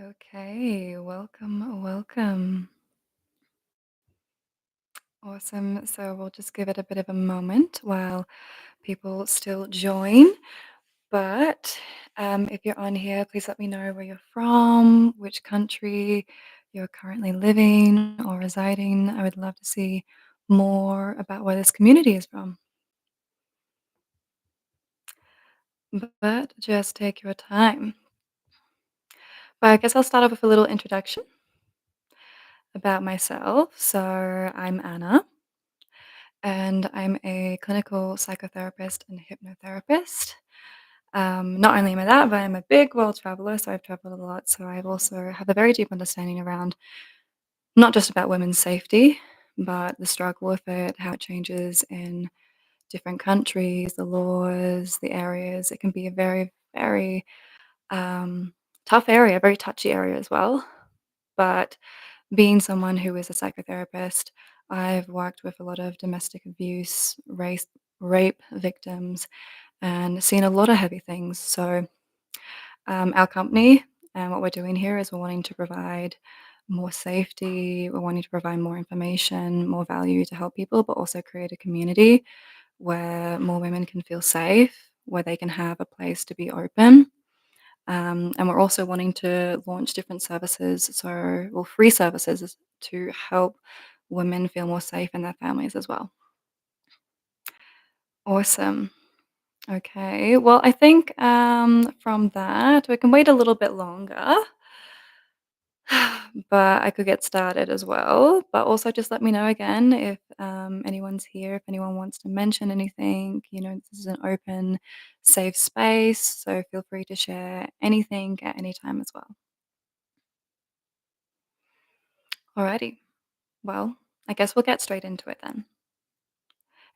Okay, welcome, welcome. Awesome. So we'll just give it a bit of a moment while people still join. But if you're on here, please let me know where you're from, which country you're currently living or residing. I would love to see more about where this community is from. But just take your time. But I guess I'll start off with a little introduction about myself. So I'm Anna. And I'm a clinical psychotherapist and hypnotherapist. Not only am I that, but I'm a big world traveler, so I've traveled a lot. So I've also have a very deep understanding around not just about women's safety, but the struggle with it, how it changes in different countries, the laws, the areas. It can be a very, very tough area, very touchy area as well. But being someone who is a psychotherapist, I've worked with a lot of domestic abuse, rape victims, and seen a lot of heavy things. So, our company and what we're doing here is we're wanting to provide more safety, we're wanting to provide more information, more value to help people, but also create a community where more women can feel safe, where they can have a place to be open. And we're also wanting to launch different services, so well, free services to help women feel more safe in their families as well. Awesome. Okay. Well, I think from that we can wait a little bit longer, but I could get started as well. But also, just let me know again if anyone's here, if anyone wants to mention anything. This is an open, safe space, so feel free to share anything at any time as well. Alrighty. Well, I guess we'll get straight into it then.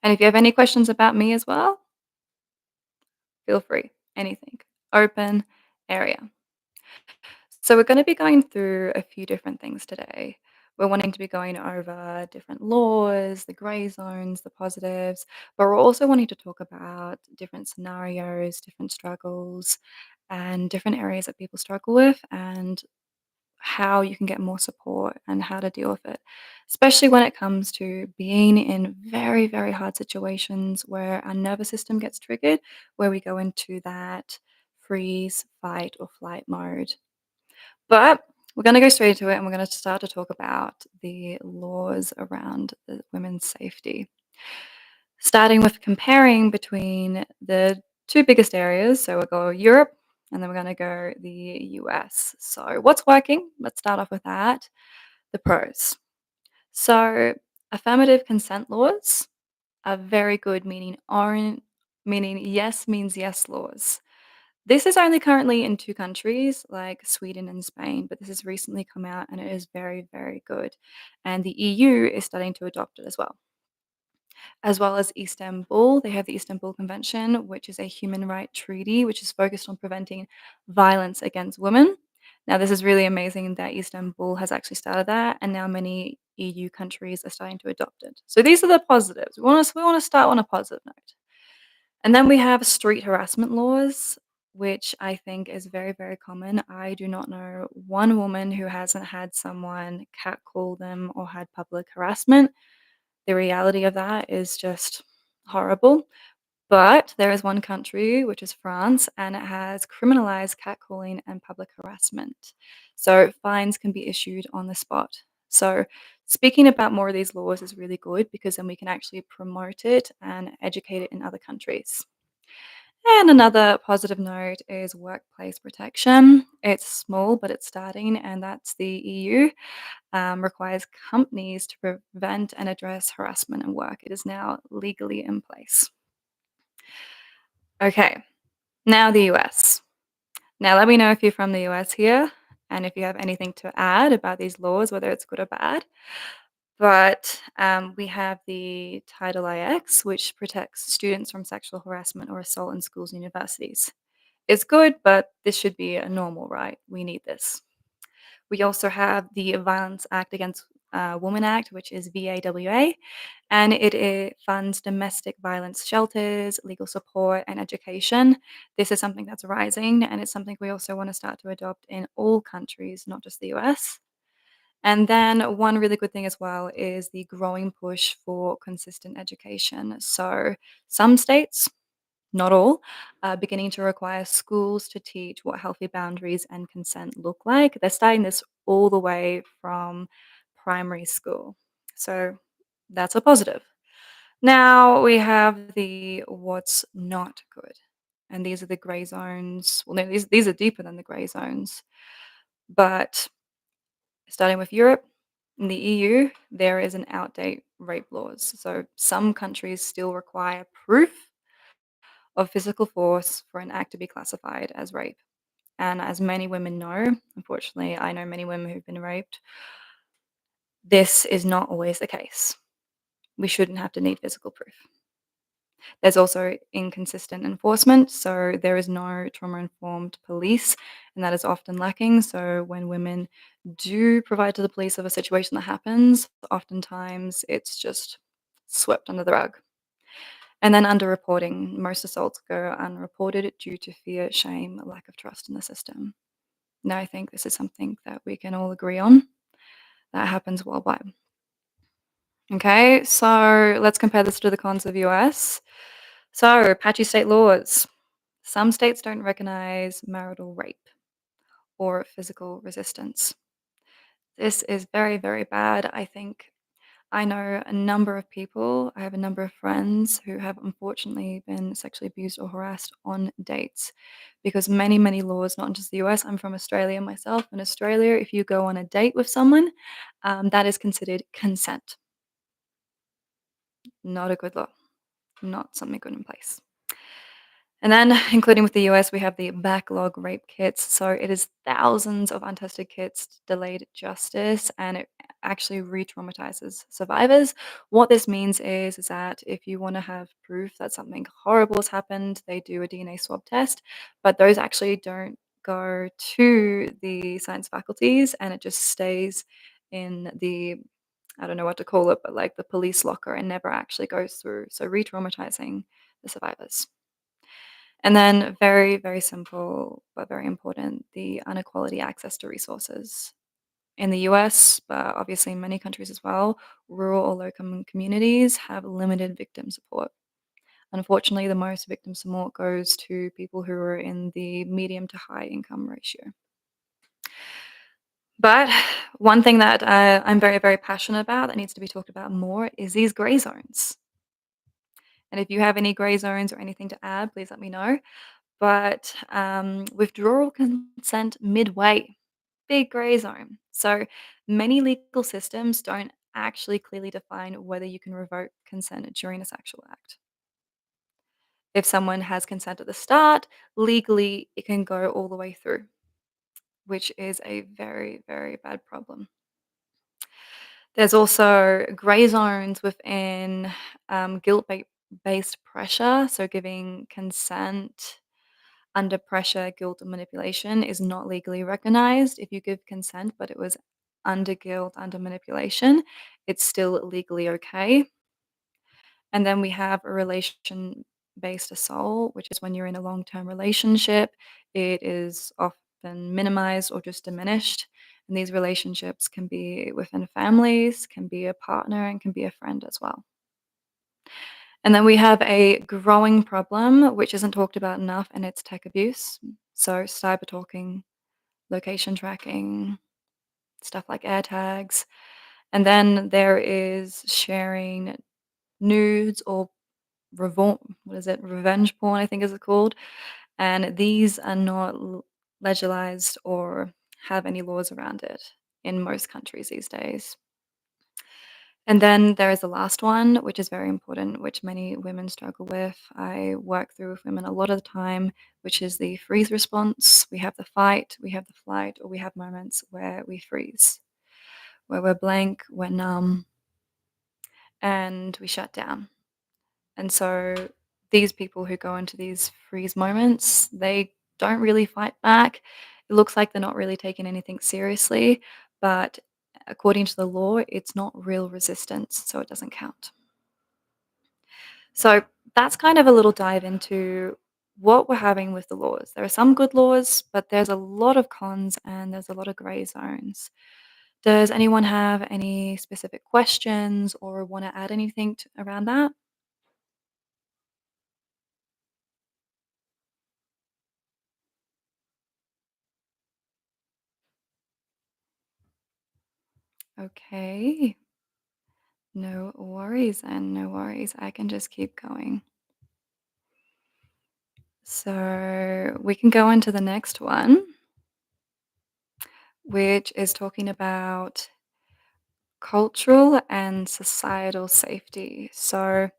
And if you have any questions about me as well, feel free. Anything. Open area. So we're going to be going through a few different things today. We're wanting to be going over different laws, the gray zones, the positives, but we're also wanting to talk about different scenarios, different struggles, and different areas that people struggle with, and how you can get more support and how to deal with it, especially when it comes to being in very, very hard situations where our nervous system gets triggered, where we go into that freeze, fight, or flight mode. But we're going to go straight into it and we're going to start to talk about the laws around the women's safety. Starting with comparing between the two biggest areas. So we'll go Europe and then we're going to go the US. So, what's working? Let's start off with that. The pros. So, affirmative consent laws are very good, meaning yes means yes laws. This is only currently in two countries, like Sweden and Spain, but this has recently come out and it is very, very good. And the EU is starting to adopt it as well as Istanbul. They have the Istanbul Convention, which is a human right treaty which is focused on preventing violence against women. Now, this is really amazing that Istanbul has actually started that, and now many EU countries are starting to adopt it. So these are the positives. We want to start on a positive note. And then we have street harassment laws, which I think is very, very common. I do not know one woman who hasn't had someone catcall them or had public harassment. The reality of that is just horrible. But there is one country, which is France, and it has criminalized catcalling and public harassment. So fines can be issued on the spot. So speaking about more of these laws is really good because then we can actually promote it and educate it in other countries. And another positive note is workplace protection. It's small, but it's starting, and that's the EU requires companies to prevent and address harassment at work. It is now legally in place. Okay, now the US. Now, let me know if you're from the US here and if you have anything to add about these laws, whether it's good or bad. But we have the Title IX, which protects students from sexual harassment or assault in schools and universities. It's good, but this should be a normal right. We need this. We also have the Violence Act against Woman Act, which is VAWA, and it funds domestic violence shelters, legal support, and education. This is something that's rising, and it's something we also want to start to adopt in all countries, not just the US. And then one really good thing as well is the growing push for consistent education. So some states, not all, are beginning to require schools to teach what healthy boundaries and consent look like. They're starting this all the way from primary school. So that's a positive. Now we have the what's not good. And these are the gray zones. Well, no, these are deeper than the gray zones. But starting with Europe, in the EU, there is an outdate rape laws. So some countries still require proof of physical force for an act to be classified as rape. And as many women know, unfortunately, I know many women who've been raped, this is not always the case. We shouldn't have to need physical proof. There's also inconsistent enforcement, so there is no trauma informed police, and that is often lacking. So when women do provide to the police of a situation that happens, oftentimes it's just swept under the rug. And then underreporting. Most assaults go unreported due to fear, shame, lack of trust in the system. Now, I think this is something that we can all agree on that happens worldwide. Okay, so let's compare this to the cons of US. So, patchy state laws. Some states don't recognize marital rape or physical resistance. This is very, very bad. I think I know a number of people, I have a number of friends who have unfortunately been sexually abused or harassed on dates because many, many laws, not just the US, I'm from Australia myself. In Australia, if you go on a date with someone, that is considered consent. Not a good law, not something good in place. And then, including with the US, we have the backlog rape kits. So it is thousands of untested kits, delayed justice, and it actually re traumatizes survivors. What this means is that if you want to have proof that something horrible has happened, they do a DNA swab test, but those actually don't go to the science faculties and it just stays in the I don't know what to call it, but like the police locker and never actually goes through. So re traumatizing the survivors. And then very, very simple, but very important, the inequality access to resources. In the US, but obviously in many countries as well, rural or low-income communities have limited victim support. Unfortunately, the most victim support goes to people who are in the medium to high income ratio. But one thing that I'm very, very passionate about that needs to be talked about more is these gray zones. And if you have any gray zones or anything to add, please let me know. But withdrawal consent midway, big gray zone. So many legal systems don't actually clearly define whether you can revoke consent during a sexual act. If someone has consent at the start, legally it can go all the way through, which is a very, very bad problem. There's also gray zones within guilt based pressure. So giving consent under pressure, guilt, and manipulation is not legally recognized. If you give consent, but it was under guilt, under manipulation, it's still legally okay. And then we have a relation based assault, which is when you're in a long term relationship, it is often minimized or just diminished. And these relationships can be within families, can be a partner, and can be a friend as well. And then we have a growing problem, which isn't talked about enough, and it's tech abuse. So, cyber talking, location tracking, stuff like air tags. And then there is sharing nudes or what is it? Revenge porn, I think is it called. And these are not legalized or have any laws around it in most countries these days. And then there is the last one, which is very important, which many women struggle with. I work through with women a lot of the time, which is the freeze response. We have the fight, we have the flight, or we have moments where we freeze, where we're blank, we're numb, and we shut down. And so these people who go into these freeze moments, they don't really fight back. It looks like they're not really taking anything seriously, but according to the law, it's not real resistance, so it doesn't count. So that's kind of a little dive into what we're having with the laws. There are some good laws, but there's a lot of cons and there's a lot of gray zones. Does anyone have any specific questions or want to add anything around that? Okay, no worries, and no worries. I can just keep going. So we can go into the next one, which is talking about cultural and societal safety. So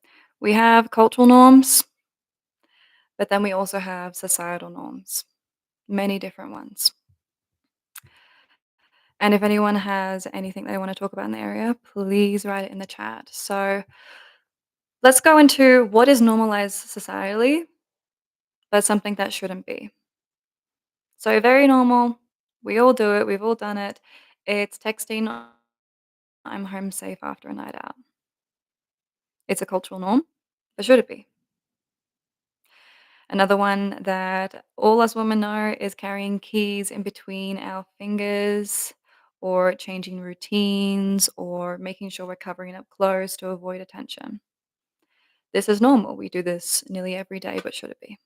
we have cultural norms, but then we also have societal norms, many different ones. And if anyone has anything they want to talk about in the area, please write it in the chat. So let's go into what is normalized societally, but something that shouldn't be. So very normal. We all do it. We've all done it. It's texting, I'm home safe after a night out. It's a cultural norm, but should it be? Another one that all us women know is carrying keys in between our fingers or changing routines or making sure we're covering up clothes to avoid attention. This is normal. We do this nearly every day, but should it be?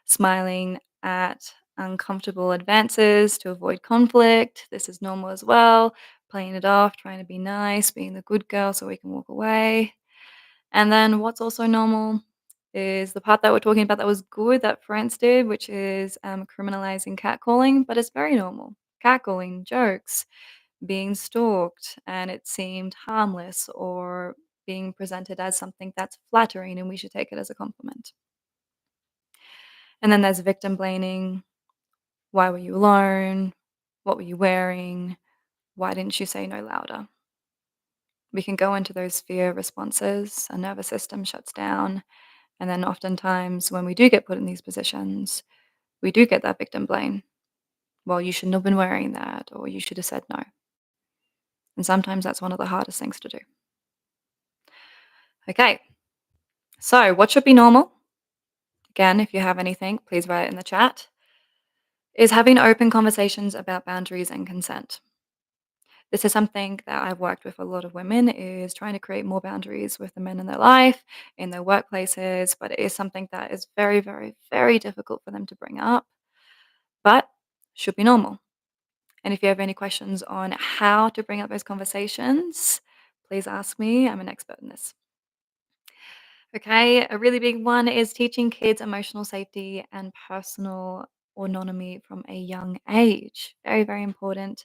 Smiling at uncomfortable advances to avoid conflict. This is normal as well. Playing it off, trying to be nice, being the good girl so we can walk away. And then what's also normal is the part that we're talking about that was good that France did, which is criminalizing catcalling, but it's very normal. Catcalling, jokes, being stalked, and it seemed harmless or being presented as something that's flattering and we should take it as a compliment. And then there's victim blaming. Why were you alone? What were you wearing? Why didn't you say no louder? We can go into those fear responses. Our nervous system shuts down. And then oftentimes when we do get put in these positions, we do get that victim blame. Well, you shouldn't have been wearing that, or you should have said no. And sometimes that's one of the hardest things to do. Okay, so what should be normal? Again, if you have anything, please write it in the chat. Is having open conversations about boundaries and consent. This is something that I've worked with a lot of women is trying to create more boundaries with the men in their life, in their workplaces, but it is something that is very, very, very difficult for them to bring up, but should be normal. And if you have any questions on how to bring up those conversations, please ask me. I'm an expert in this. Okay, a really big one is teaching kids emotional safety and personal autonomy from a young age. Very, very important.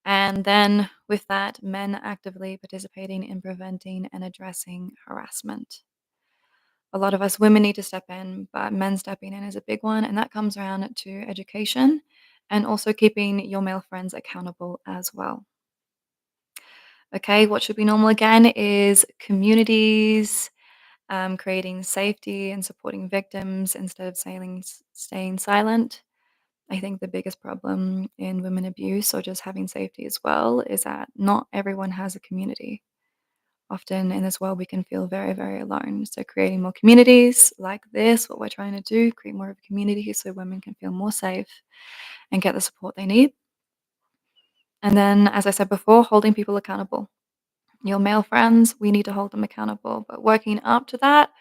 And then with that, men actively participating in preventing and addressing harassment. A lot of us women need to step in, but men stepping in is a big one. And that comes around to education and also keeping your male friends accountable as well. Okay, what should be normal again is communities creating safety and supporting victims instead of staying silent. I think the biggest problem in women abuse or just having safety as well is that not everyone has a community. Often in this world, we can feel very, very alone. So, creating more communities like this, what we're trying to do, create more of a community so women can feel more safe and get the support they need. And then, as I said before, holding people accountable. Your male friends, we need to hold them accountable. But working up to that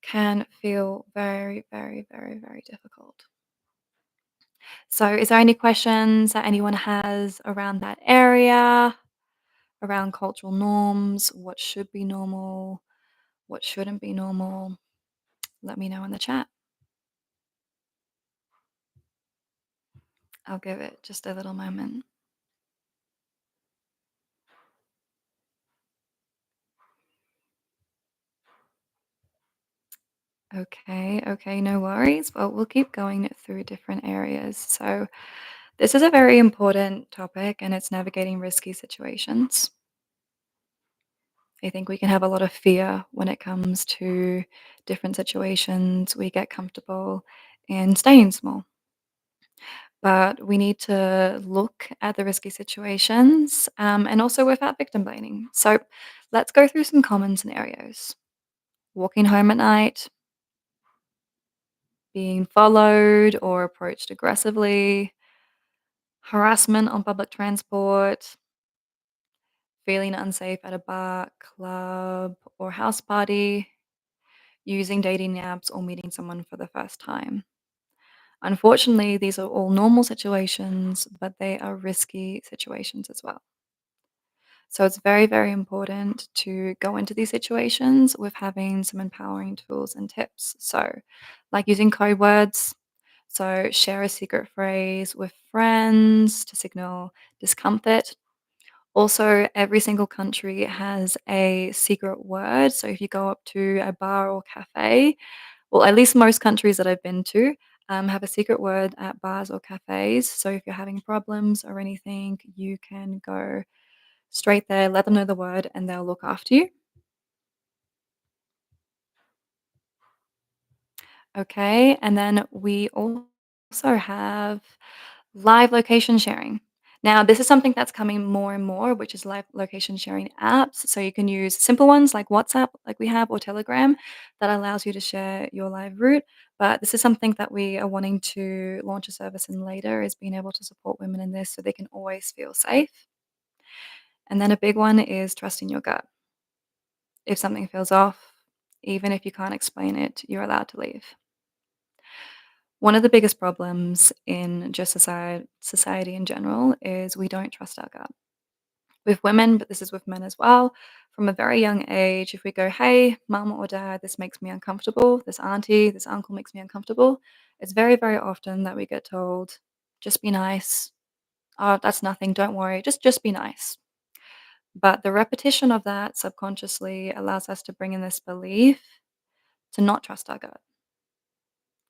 can feel very, very, very, very difficult. So, is there any questions that anyone has around that area, around cultural norms? What should be normal? What shouldn't be normal? Let me know in the chat. I'll give it just a little moment. Okay, okay, no worries. Well, we'll keep going through different areas. So, this is a very important topic and it's navigating risky situations. I think we can have a lot of fear when it comes to different situations. We get comfortable in staying small. But we need to look at the risky situations and also without victim blaming. So let's go through some common scenarios: walking home at night, being followed or approached aggressively, harassment on public transport, feeling unsafe at a bar, club, or house party, using dating apps, or meeting someone for the first time. Unfortunately, these are all normal situations, but they are risky situations as well. So it's very, very important to go into these situations with having some empowering tools and tips. So, like using code words. So, share a secret phrase with friends to signal discomfort. Also, every single country has a secret word. So, if you go up to a bar or cafe, well, at least most countries that I've been to have a secret word at bars or cafes. So, if you're having problems or anything, you can go straight there, let them know the word, and they'll look after you. Okay. And then we also have live location sharing. Now, this is something that's coming more and more, which is live location sharing apps. So you can use simple ones like WhatsApp, like we have, or Telegram, that allows you to share your live route. But this is something that we are wanting to launch a service in later, is being able to support women in this so they can always feel safe. And then a big one is trusting your gut. If something feels off, even if you can't explain it, you're allowed to leave. One of the biggest problems in just society in general is we don't trust our gut. With women, but this is with men as well. From a very young age, if we go, "Hey, mum or dad, this makes me uncomfortable. This auntie, this uncle makes me uncomfortable," it's very, very often that we get told, "Just be nice. Oh, that's nothing. Don't worry. Just be nice." But the repetition of that subconsciously allows us to bring in this belief to not trust our gut.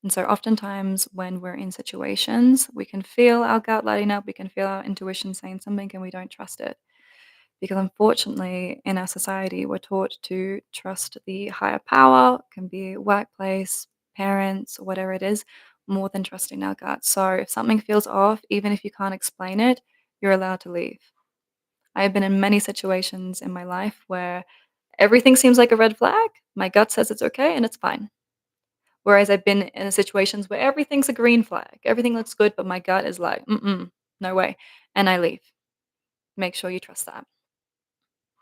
And so oftentimes when we're in situations, we can feel our gut lighting up, we can feel our intuition saying something, and we don't trust it. Because unfortunately, in our society, we're taught to trust the higher power, can be workplace, parents, whatever it is, more than trusting our gut. So if something feels off, even if you can't explain it, you're allowed to leave. I have been in many situations in my life where everything seems like a red flag. My gut says it's okay and it's fine. Whereas I've been in situations where everything's a green flag. Everything looks good, but my gut is like, "Mm-mm, no way." And I leave. Make sure you trust that.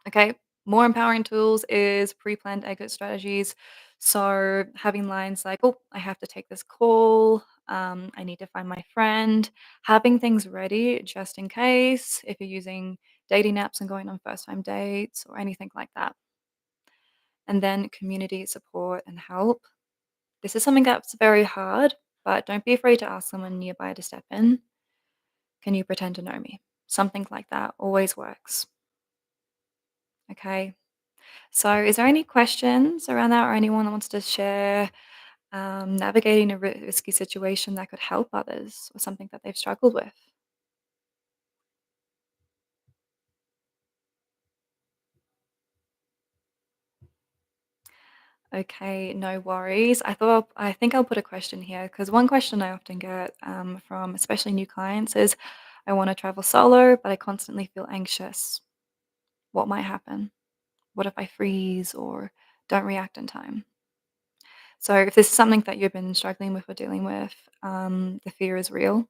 Okay. More empowering tools is pre-planned exit strategies. So having lines like, "Oh, I have to take this call. I need to find my friend." Having things ready just in case if you're using dating apps and going on first time dates or anything like that. And then community support and help. This is something that's very hard, but don't be afraid to ask someone nearby to step in. "Can you pretend to know me?" Something like that always works. Okay. So, is there any questions around that, or anyone that wants to share navigating a risky situation that could help others or something that they've struggled with? Okay, no worries. I think I'll put a question here because one question I often get from especially new clients is, "I want to travel solo, but I constantly feel anxious. What might happen? What if I freeze or don't react in time?" So, if this is something that you've been struggling with or dealing with, the fear is real.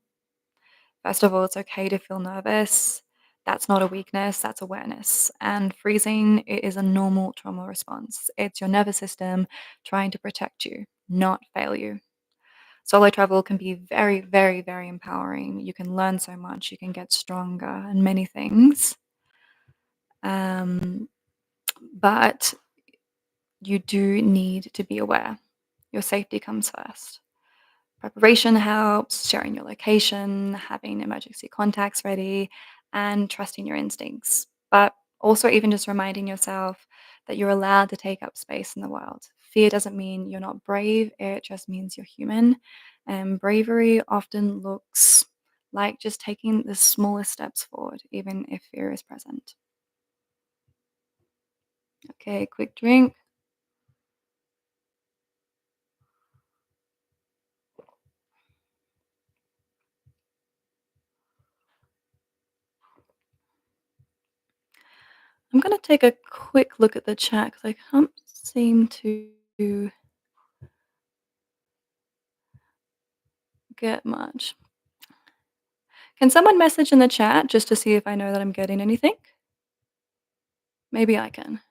First of all, it's okay to feel nervous. That's not a weakness, that's awareness. And freezing is a normal trauma response. It's your nervous system trying to protect you, not fail you. Solo travel can be very, very, very empowering. You can learn so much, you can get stronger and many things. Um, but you do need to be aware. Your safety comes first. Preparation helps, sharing your location, having emergency contacts ready, and trusting your instincts. But also, even just reminding yourself that you're allowed to take up space in the world. Fear doesn't mean you're not brave, it just means you're human. And bravery often looks like just taking the smallest steps forward, even if fear is present. Okay, quick drink. I'm gonna take a quick look at the chat because I can't seem to get much. Can someone message in the chat just to see if I know that I'm getting anything? Maybe I can.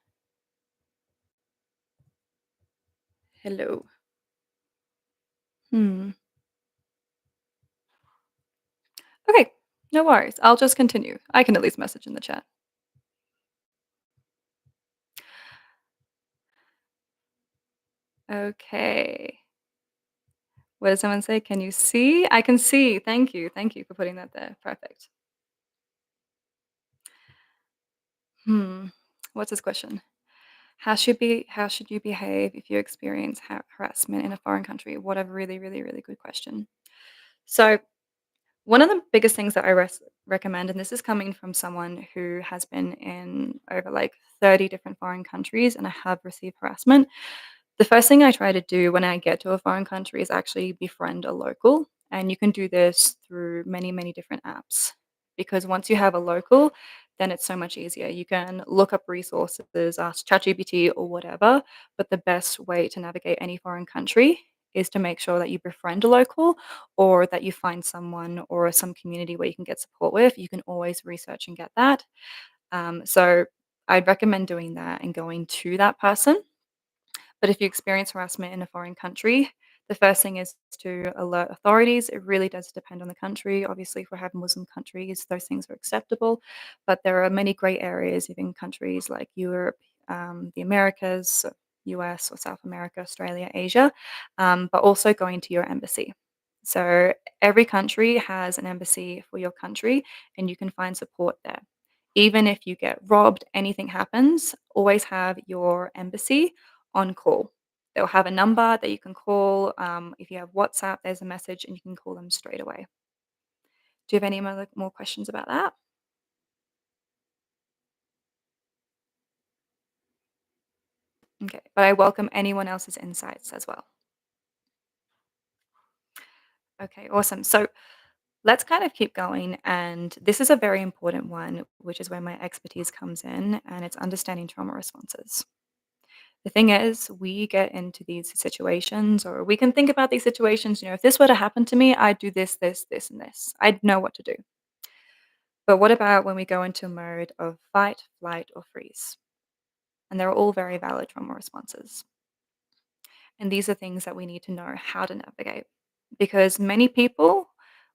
Hello. Hmm. Okay, no worries. I'll just continue. I can at least message in the chat. Okay. What did someone say? Can you see? I can see. Thank you. Thank you for putting that there. Perfect. Hmm. What's this question? How should you behave if you experience harassment in a foreign country? What a really, really, really good question. So, one of the biggest things that I recommend, and this is coming from someone who has been in over like 30 different foreign countries and I have received harassment. The first thing I try to do when I get to a foreign country is actually befriend a local. And you can do this through many, many different apps. Because once you have a local, then it's so much easier. You can look up resources, ask ChatGPT or whatever. But the best way to navigate any foreign country is to make sure that you befriend a local or that you find someone or some community where you can get support with. You can always research and get that. So I'd recommend doing that and going to that person, but if you experience harassment in a foreign country, the first thing is to alert authorities. It really does depend on the country. Obviously, if we have Muslim countries, those things are acceptable. But there are many grey areas, even countries like Europe, the Americas, US or South America, Australia, Asia, but also going to your embassy. So every country has an embassy for your country, and you can find support there. Even if you get robbed, anything happens, always have your embassy on call. They'll have a number that you can call. If you have WhatsApp, there's a message and you can call them straight away. Do you have any more questions about that? Okay, but I welcome anyone else's insights as well. Okay, awesome. So let's kind of keep going. And this is a very important one, which is where my expertise comes in, and it's understanding trauma responses. The thing is, we get into these situations, or we can think about these situations, if this were to happen to me, I'd do this, this, this, and this. I'd know what to do. But what about when we go into a mode of fight, flight, or freeze? And they're all very valid trauma responses. And these are things that we need to know how to navigate. Because many people,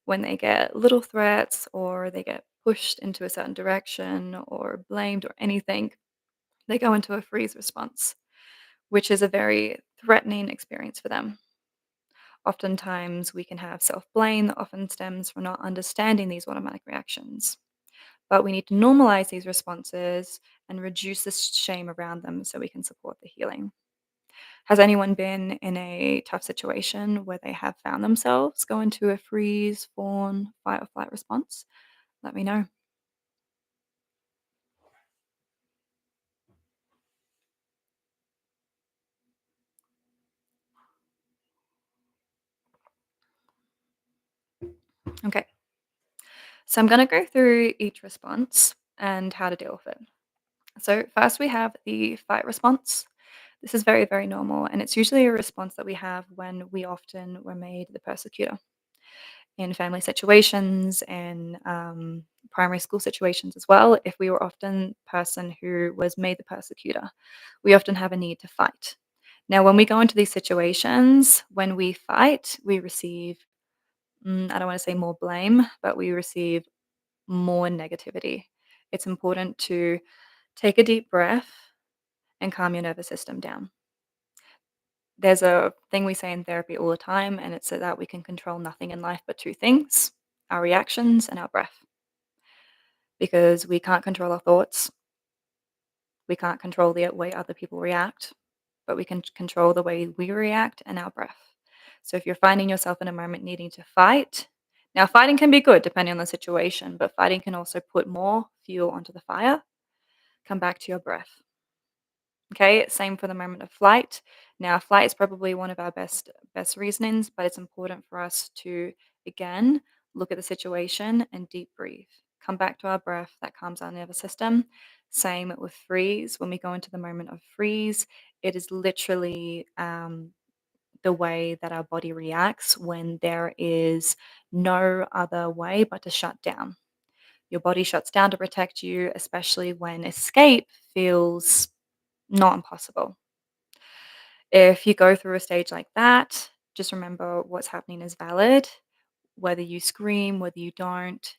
when they get little threats or they get pushed into a certain direction or blamed or anything, they go into a freeze response, which is a very threatening experience for them. Oftentimes, we can have self blame that often stems from not understanding these automatic reactions. But we need to normalize these responses and reduce the shame around them so we can support the healing. Has anyone been in a tough situation where they have found themselves go into a freeze, fawn, fight or flight response? Let me know. Okay, so I'm going to go through each response and how to deal with it. So, first we have the fight response. This is very, very normal, and it's usually a response that we have when we often were made the persecutor. In family situations and primary school situations as well, if we were often the person who was made the persecutor, we often have a need to fight. Now, when we go into these situations, when we fight, we receive, I don't want to say more blame, but we receive more negativity. It's important to take a deep breath and calm your nervous system down. There's a thing we say in therapy all the time, and it's so that we can control nothing in life but two things: our reactions and our breath. Because we can't control our thoughts, we can't control the way other people react, but we can control the way we react and our breath. So if you're finding yourself in a moment needing to fight, now fighting can be good depending on the situation, but fighting can also put more fuel onto the fire. Come back to your breath. Okay, same for the moment of flight. Now, flight is probably one of our best reasonings, but it's important for us to again look at the situation and deep breathe. Come back to our breath that calms our nervous system. Same with freeze. When we go into the moment of freeze, it is literally the way that our body reacts when there is no other way but to shut down. Your body shuts down to protect you, especially when escape feels not impossible. If you go through a stage like that, just remember what's happening is valid. Whether you scream, whether you don't,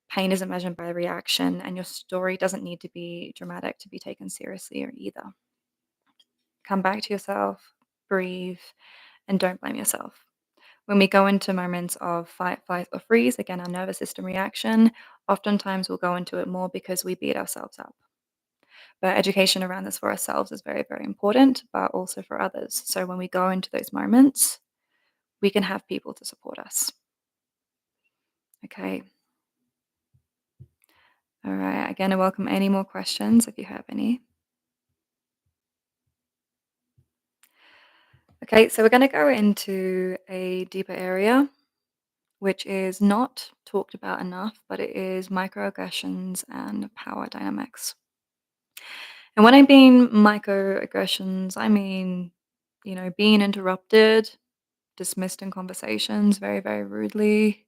pain isn't measured by reaction, and your story doesn't need to be dramatic to be taken seriously or either. Come back to yourself, breathe, and don't blame yourself. When we go into moments of fight, flight, or freeze, again, our nervous system reaction, oftentimes we'll go into it more because we beat ourselves up. But education around this for ourselves is very, very important, but also for others. So when we go into those moments, we can have people to support us. Okay. All right. Again, I welcome any more questions if you have any. Okay. So we're going to go into a deeper area, which is not talked about enough, but it is microaggressions and power dynamics. And when I mean microaggressions, I mean, being interrupted, dismissed in conversations very, very rudely,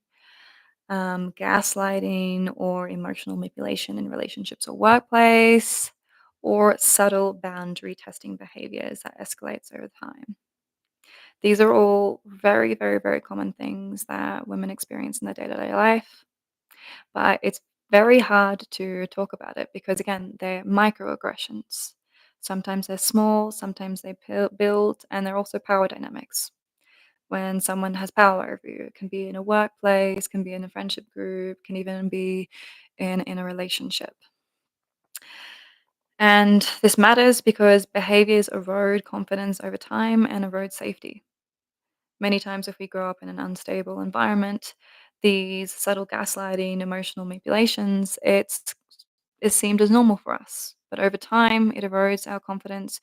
gaslighting or emotional manipulation in relationships or workplace, or subtle boundary testing behaviors that escalates over time. These are all very, very, very common things that women experience in their day-to-day life, but it's very hard to talk about it because, again, they're microaggressions. Sometimes they're small, sometimes they build, and they're also power dynamics. When someone has power over you, it can be in a workplace, can be in a friendship group, can even be in a relationship. And this matters because behaviors erode confidence over time and erode safety. Many times, if we grow up in an unstable environment, these subtle gaslighting, emotional manipulations, it's seemed as normal for us. But over time, it erodes our confidence,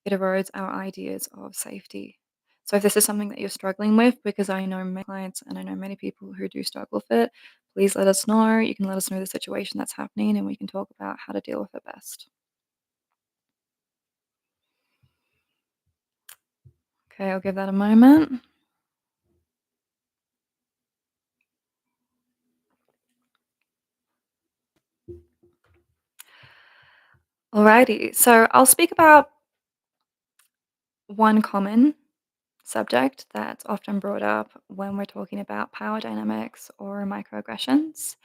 it erodes our ideas of safety. So if this is something that you're struggling with, because I know many clients and I know many people who do struggle with it, please let us know. You can let us know the situation that's happening and we can talk about how to deal with it best. Okay, I'll give that a moment. Alrighty, so I'll speak about one common subject that's often brought up when we're talking about power dynamics or microaggressions.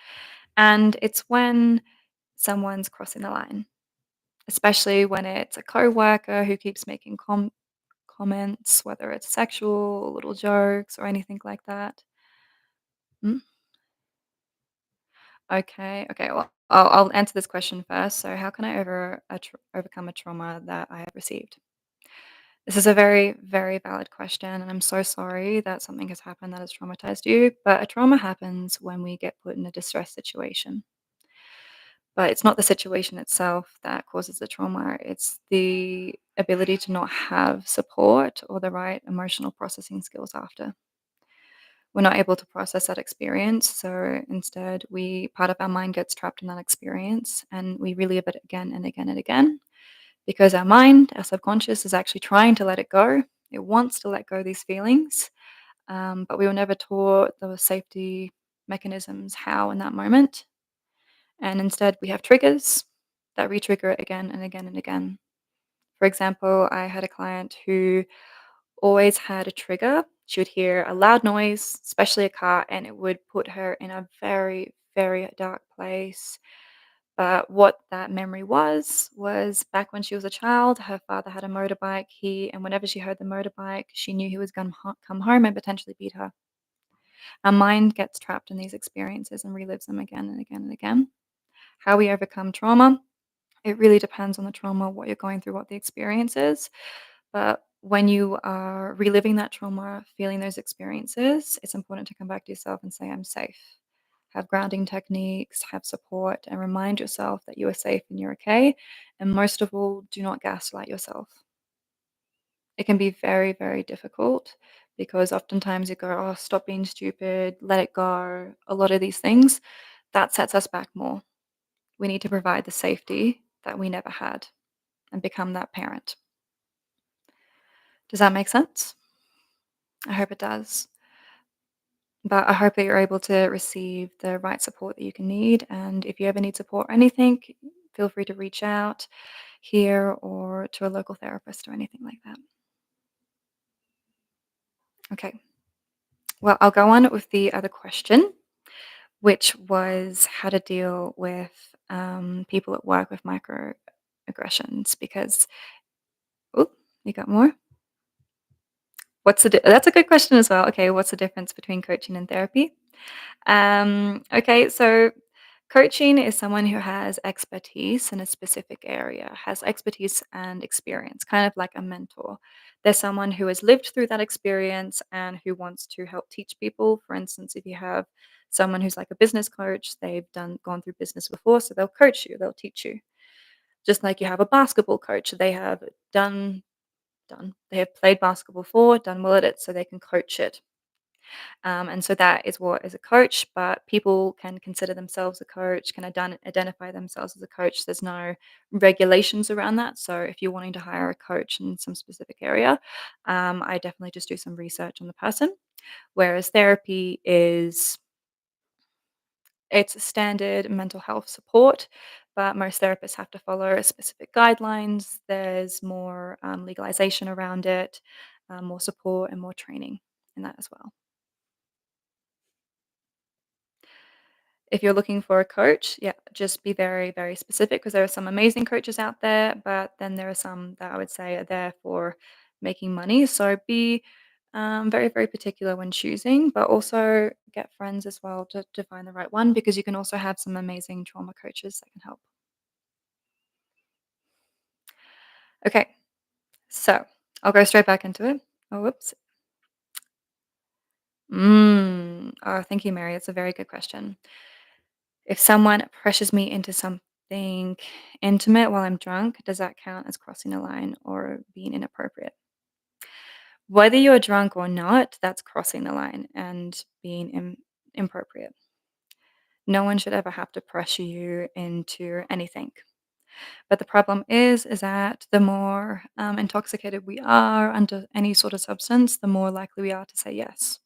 And it's when someone's crossing the line, especially when it's a coworker who keeps making comments, whether it's sexual, little jokes, or anything like that. Mm, okay, okay. Well, I'll answer this question first. So, how can I overcome a trauma that I have received? This is a very, very valid question, and I'm so sorry that something has happened that has traumatized you. But a trauma happens when we get put in a distress situation. But it's not the situation itself that causes the trauma, it's the ability to not have support or the right emotional processing skills after. We're not able to process that experience, so instead we part of our mind gets trapped in that experience and we relive it again and again and again because our mind, our subconscious is actually trying to let it go. It wants to let go of these feelings, but we were never taught the safety mechanisms how in that moment. And instead, we have triggers that re-trigger it again and again and again. For example, I had a client who always had a trigger. She would hear a loud noise, especially a car, and it would put her in a very, very dark place. But what that memory was back when she was a child, her father had a motorbike. And whenever she heard the motorbike, she knew he was going to come home and potentially beat her. Our mind gets trapped in these experiences and relives them again and again and again. How we overcome trauma, it really depends on the trauma, what you're going through, what the experience is. But when you are reliving that trauma, feeling those experiences, it's important to come back to yourself and say, I'm safe. Have grounding techniques, have support, and remind yourself that you are safe and you're okay. And most of all, do not gaslight yourself. It can be very, very difficult because oftentimes you go, oh, stop being stupid, let it go. A lot of these things that sets us back more. We need to provide the safety that we never had and become that parent. Does that make sense? I hope it does. But I hope that you're able to receive the right support that you can need. And if you ever need support or anything, feel free to reach out here or to a local therapist or anything like that. Okay. Well, I'll go on with the other question, which was how to deal with people at work with microaggressions. Because, oh, you got more? That's a good question as well. Okay, what's the difference between coaching and therapy? Okay, so coaching is someone who has expertise in a specific area, has expertise and experience, kind of like a mentor. There's someone who has lived through that experience and who wants to help teach people. For instance, if you have someone who's like a business coach, they've gone through business before, so they'll coach you, they'll teach you. Just like you have a basketball coach, they have they have played basketball before, done well at it, so they can coach it. And so that is what is a coach, but people can consider themselves a coach, can identify themselves as a coach. There's no regulations around that. So if you're wanting to hire a coach in some specific area, I definitely just do some research on the person. Whereas therapy is it's standard mental health support, but most therapists have to follow specific guidelines. There's more legalization around it, more support, and more training in that as well. If you're looking for a coach, yeah, just be very, very specific because there are some amazing coaches out there, but then there are some that I would say are there for making money. So be very, very particular when choosing, but also get friends as well to find the right one because you can also have some amazing trauma coaches that can help. Okay, so I'll go straight back into it. Oh, whoops. Oh, thank you, Mary. It's a very good question. If someone pressures me into something intimate while I'm drunk, does that count as crossing a line or being inappropriate? Whether you're drunk or not, that's crossing the line and being inappropriate. No one should ever have to pressure you into anything. But the problem is that the more intoxicated we are under any sort of substance, the more likely we are to say yes.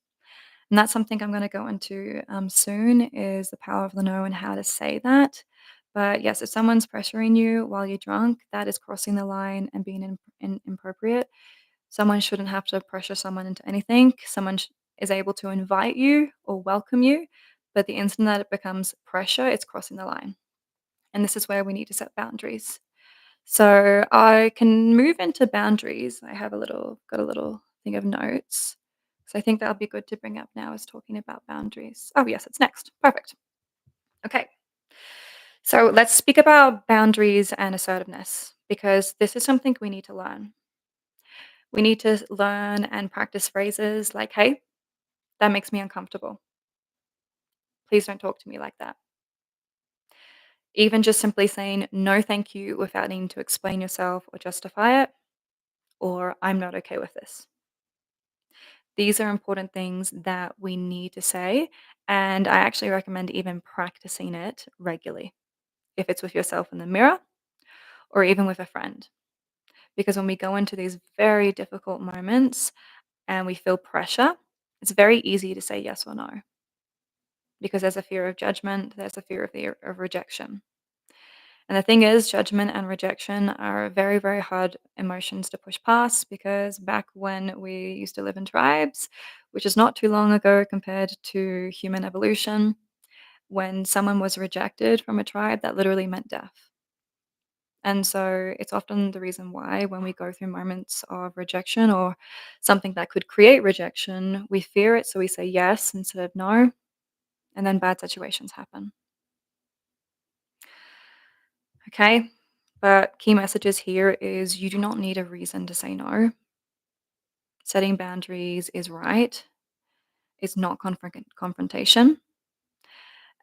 And that's something I'm going to go into soon is the power of the no and how to say that. But yes, if someone's pressuring you while you're drunk, that is crossing the line and being inappropriate. Someone shouldn't have to pressure someone into anything. Someone is able to invite you or welcome you, but the instant that it becomes pressure, it's crossing the line. And this is where we need to set boundaries. So I can move into boundaries. I have got a little thing of notes. So I think that'll be good to bring up now is talking about boundaries. Oh yes, it's next. Perfect. Okay. So let's speak about boundaries and assertiveness because this is something we need to learn. We need to learn and practice phrases like, hey, that makes me uncomfortable. Please don't talk to me like that. Even just simply saying no, thank you without needing to explain yourself or justify it, or I'm not okay with this. These are important things that we need to say. And I actually recommend even practicing it regularly, if it's with yourself in the mirror or even with a friend. Because when we go into these very difficult moments and we feel pressure, it's very easy to say yes or no because there's a fear of judgment, there's a fear of rejection. And the thing is, judgment and rejection are very, very hard emotions to push past because back when we used to live in tribes, which is not too long ago compared to human evolution, when someone was rejected from a tribe, that literally meant death. And so it's often the reason why, when we go through moments of rejection or something that could create rejection, we fear it. So we say yes instead of no. And then bad situations happen. Okay. But key messages here is you do not need a reason to say no. Setting boundaries is right. It's not confrontation.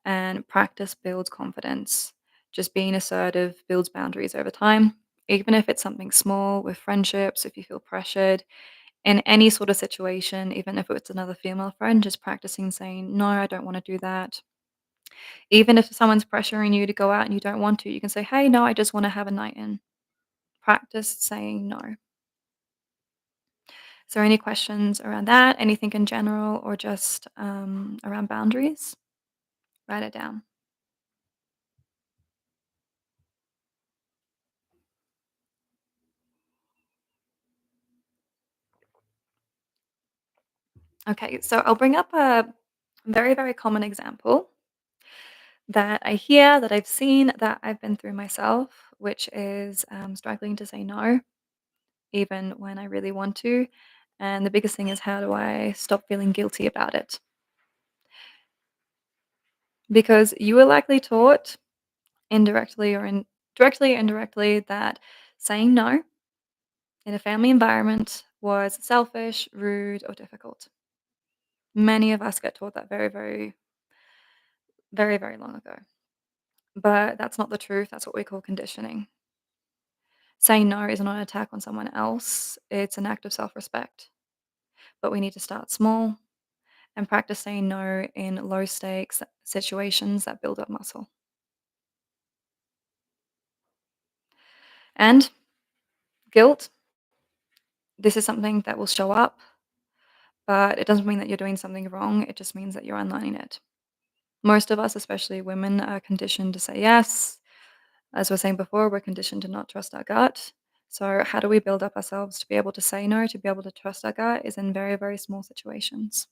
And practice builds confidence. Just being assertive builds boundaries over time. Even if it's something small with friendships, if you feel pressured in any sort of situation, even if it's another female friend, just practicing saying, no, I don't want to do that. Even if someone's pressuring you to go out and you don't want to, you can say, "Hey, no, I just wanna have a night in." Practice saying no. Is there any questions around that? Anything in general or just, around boundaries? Write it down. Okay, so I'll bring up a very, very common example that I hear, that I've seen, that I've been through myself, which is, struggling to say no, even when I really want to. And the biggest thing is, how do I stop feeling guilty about it? Because you were likely taught indirectly or directly or indirectly that saying no in a family environment was selfish, rude, or difficult. Many of us get taught that very, very, very, very long ago. But that's not the truth. That's what we call conditioning. Saying no is not an attack on someone else, it's an act of self respect. But we need to start small and practice saying no in low stakes situations that build up muscle. And guilt, this is something that will show up, but it doesn't mean that you're doing something wrong. It just means that you're unlearning it. Most of us, especially women, are conditioned to say yes. As we are saying before, we're conditioned to not trust our gut. So, how do we build up ourselves to be able to say no, to be able to trust our gut, is in very, very small situations.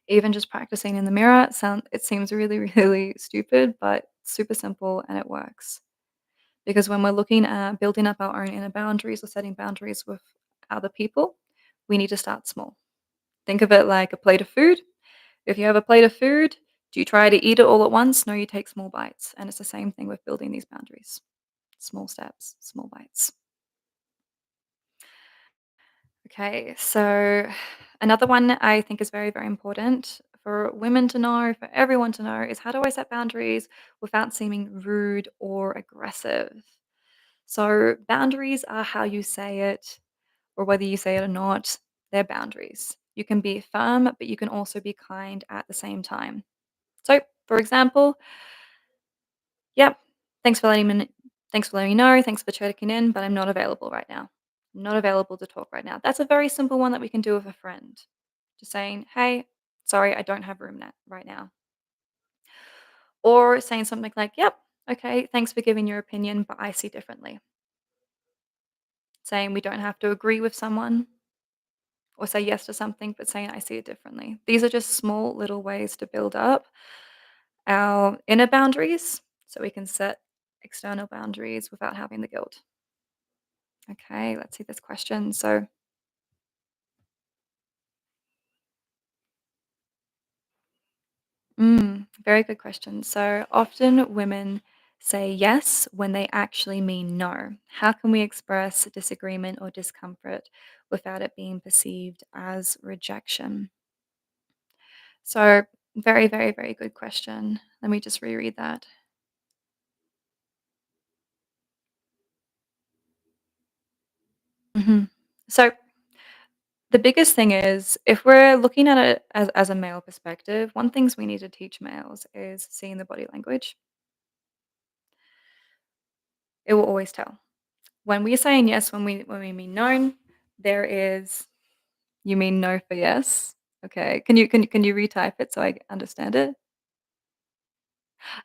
Even just practicing in the mirror, it seems really, really stupid, but super simple and it works. Because when we're looking at building up our own inner boundaries or setting boundaries with other people, we need to start small. Think of it like a plate of food. If you have a plate of food, do you try to eat it all at once? No, you take small bites. And it's the same thing with building these boundaries. Small steps, small bites. Okay, so another one I think is very, very important for women to know, for everyone to know, is how do I set boundaries without seeming rude or aggressive? So, boundaries are how you say it, or whether you say it or not, they're boundaries. You can be firm, but you can also be kind at the same time. So, for example, yep, thanks for letting me know. Thanks for checking in, but I'm not available right now. I'm not available to talk right now. That's a very simple one that we can do with a friend. Just saying, "Hey, sorry, I don't have room right now." Or saying something like, "Yep, okay, thanks for giving your opinion, but I see differently." Saying we don't have to agree with someone or say yes to something, but saying I see it differently. These are just small little ways to build up our inner boundaries so we can set external boundaries without having the guilt. Okay, let's see this question. So, very good question. So, often women say yes when they actually mean no. How can we express disagreement or discomfort without it being perceived as rejection? So, very, very, very good question. Let me just reread that. Mhm. So, the biggest thing is if we're looking at it as a male perspective, one things we need to teach males is seeing the body language. It will always tell. When we're saying yes, when we mean no, there is you mean no for yes. Okay. Can you retype it so I understand it?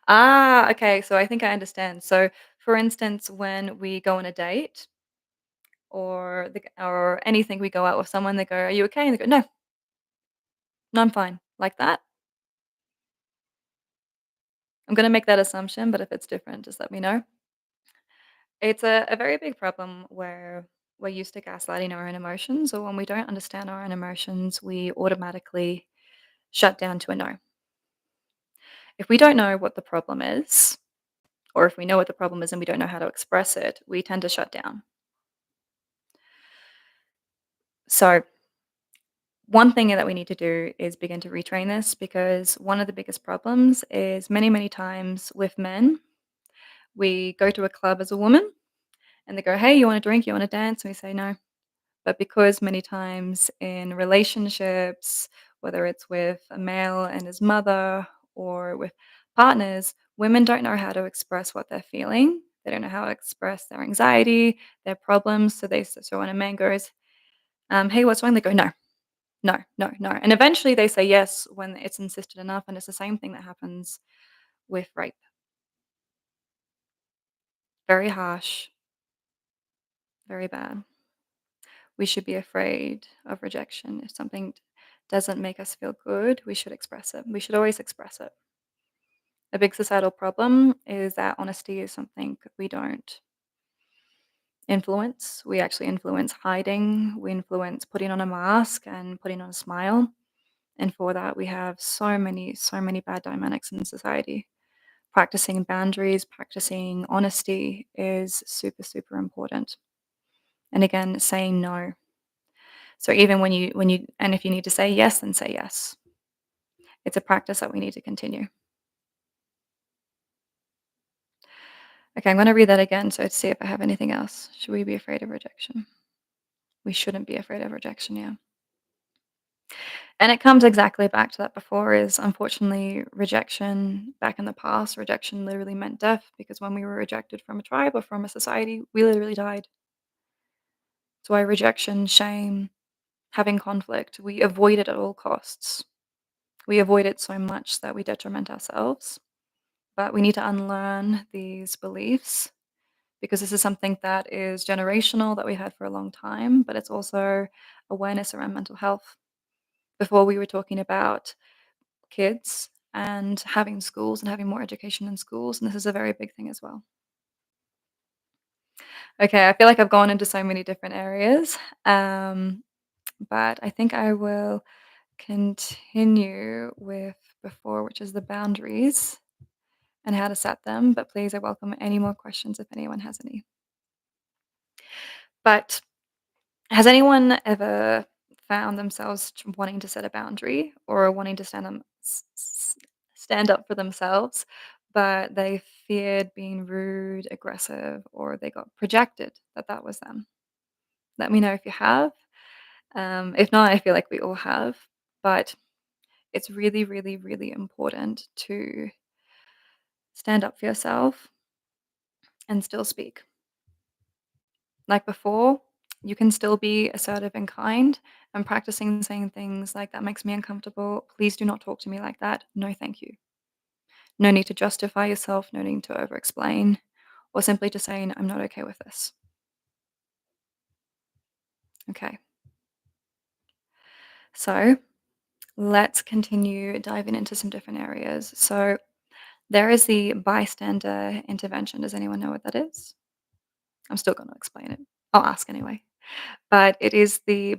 Ah, okay. So I think I understand. So for instance, when we go on a date or anything, we go out with someone, they go, "Are you okay?" And they go, "No, no, I'm fine." Like that. I'm gonna make that assumption, but if it's different, just let me know. It's a very big problem where we're used to gaslighting our own emotions, or when we don't understand our own emotions, we automatically shut down to a no. If we don't know what the problem is, or if we know what the problem is and we don't know how to express it, we tend to shut down. So, one thing that we need to do is begin to retrain this because one of the biggest problems is many, many times with men, we go to a club as a woman and they go, "Hey, you want a drink? You want to dance?" And we say no. But because many times in relationships, whether it's with a male and his mother or with Partners, women don't know how to express what they're feeling. They don't know how to express their anxiety, their problems. So when a man goes, "Hey, what's wrong?" They go, "No, no, no, no," and eventually they say yes when it's insisted enough. And it's the same thing that happens with rape. Very harsh, very bad. We should be afraid of rejection. If something doesn't make us feel good, we should express it. We should always express it. A big societal problem is that honesty is something we don't influence. We actually influence hiding, we influence putting on a mask and putting on a smile. And for that, we have so many bad dynamics in society. Practicing boundaries, practicing honesty is super, super important. And again, saying no. So even and if you need to say yes, then say yes. It's a practice that we need to continue. Okay, I'm going to read that again so to see if I have anything else. Should we be afraid of rejection? We shouldn't be afraid of rejection, yeah. And it comes exactly back to that before is unfortunately rejection back in the past, rejection literally meant death because when we were rejected from a tribe or from a society, we literally died. So why rejection, shame, having conflict, we avoid it at all costs. We avoid it so much that we detriment ourselves. But we need to unlearn these beliefs because this is something that is generational that we had for a long time, but it's also awareness around mental health. Before we were talking about kids and having schools and having more education in schools, and this is a very big thing as well. Okay, I feel like I've gone into so many different areas, um, but I think I will continue with before, which is the boundaries and how to set them. But please, I welcome any more questions if anyone has any. But has anyone ever found themselves wanting to set a boundary or wanting to stand up for themselves, but they feared being rude, aggressive, or they got projected that that was them? Let me know if you have. If not, I feel like we all have. But it's really, really, really important to stand up for yourself and still speak. Like before, you can still be assertive and kind and practicing saying things like, that makes me uncomfortable. Please do not talk to me like that. No, thank you. No need to justify yourself, no need to over explain, or simply just saying, I'm not okay with this. Okay. So let's continue diving into some different areas. So there is the bystander intervention. Does anyone know what that is? I'm still going to explain it. I'll ask anyway. But it is the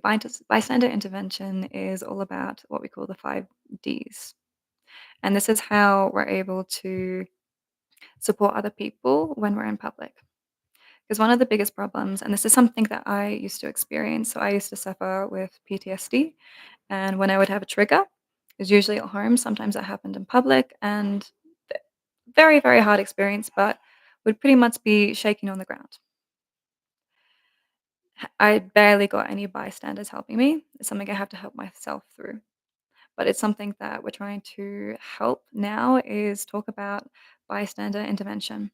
bystander intervention is all about what we call the 5 Ds. And this is how we're able to support other people when we're in public. Because one of the biggest problems, and this is something that I used to experience, so I used to suffer with PTSD. And when I would have a trigger, it was usually at home. Sometimes that happened in public, and very, very hard experience, but would pretty much be shaking on the ground. I barely got any bystanders helping me. It's something I have to help myself through. But it's something that we're trying to help now is talk about bystander intervention.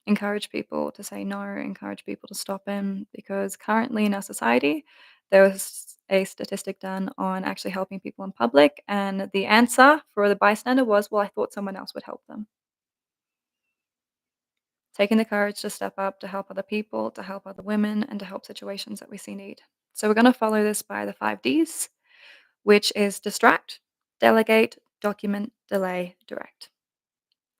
Encourage people to say no, encourage people to stop in because currently in our society, there was a statistic done on actually helping people in public, and the answer for the bystander was, well, I thought someone else would help them. Taking the courage to step up to help other people, to help other women, and to help situations that we see need. So we're going to follow this by the 5 Ds, which is distract, delegate, document, delay, direct.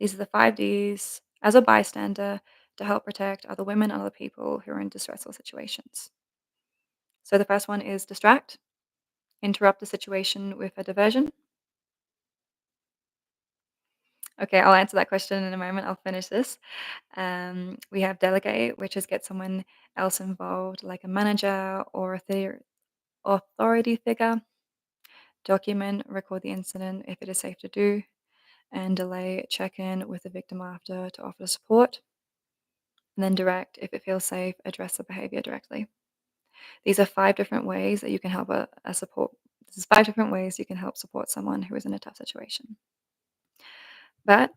These are the 5 Ds as a bystander to help protect other women and other people who are in distressful situations. So the first one is distract, interrupt the situation with a diversion. Okay, I'll answer that question in a moment. I'll finish this. We have delegate, which is get someone else involved, like a manager or a authority figure. Document, record the incident if it is safe to do, and delay, check in with the victim after to offer support. And then direct, if it feels safe, address the behavior directly. These are 5 different ways that you can help a support. This is 5 different ways you can help support someone who is in a tough situation. But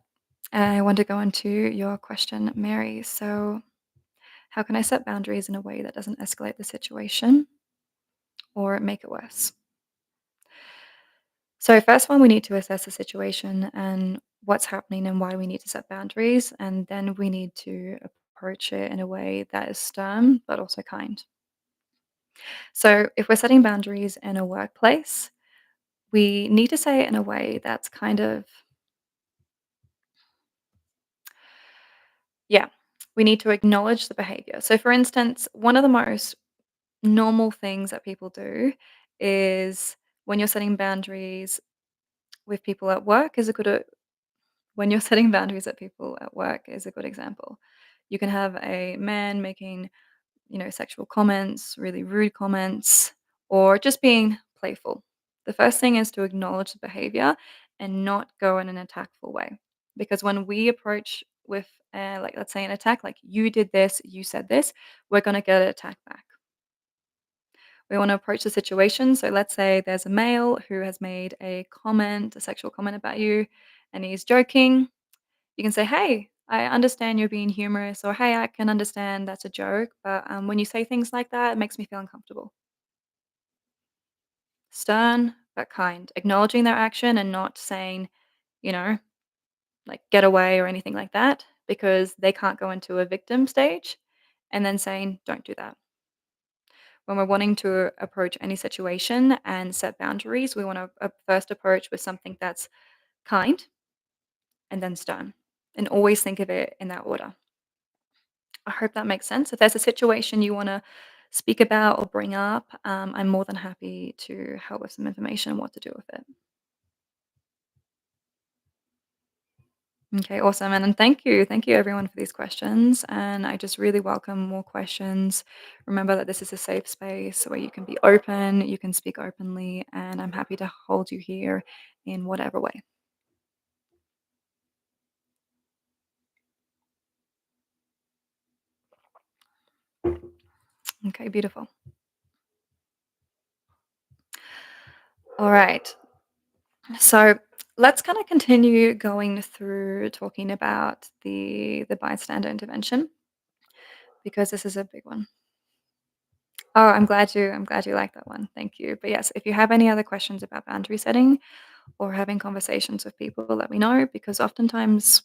I want to go into your question, Mary. So, how can I set boundaries in a way that doesn't escalate the situation or make it worse? So, first one, we need to assess the situation and what's happening and why we need to set boundaries. And then we need to approach it in a way that is stern but also kind. So, if we're setting boundaries in a workplace, we need to say it in a way that's kind of, yeah, we need to acknowledge the behavior. So, for instance, one of the most normal things that people do is when you're setting boundaries with people at work is a good when you're setting boundaries at people at work is a good example. You can have a man making, sexual comments, really rude comments, or just being playful. The first thing is to acknowledge the behavior and not go in an attackful way. Because when we approach with, like, let's say an attack, like you did this, you said this, we're going to get an attack back. We want to approach the situation. So let's say there's a male who has made a comment, a sexual comment about you, and he's joking. You can say, "Hey, I understand you're being humorous," or "Hey, I can understand that's a joke, but when you say things like that, it makes me feel uncomfortable." Stern but kind, acknowledging their action and not saying, you know, like get away or anything like that, because they can't go into a victim stage, and then saying, "Don't do that." When we're wanting to approach any situation and set boundaries, we want to first approach with something that's kind and then stern, and always think of it in that order. I hope that makes sense. If there's a situation you want to speak about or bring up, I'm more than happy to help with some information on what to do with it. Okay, awesome. And then thank you. Thank you, everyone, for these questions. And I just really welcome more questions. Remember that this is a safe space where you can be open, you can speak openly, and I'm happy to hold you here in whatever way. Okay, beautiful. All right. So let's kind of continue going through talking about the bystander intervention because this is a big one. Oh, I'm glad you like that one. Thank you. But yes, if you have any other questions about boundary setting or having conversations with people, let me know because oftentimes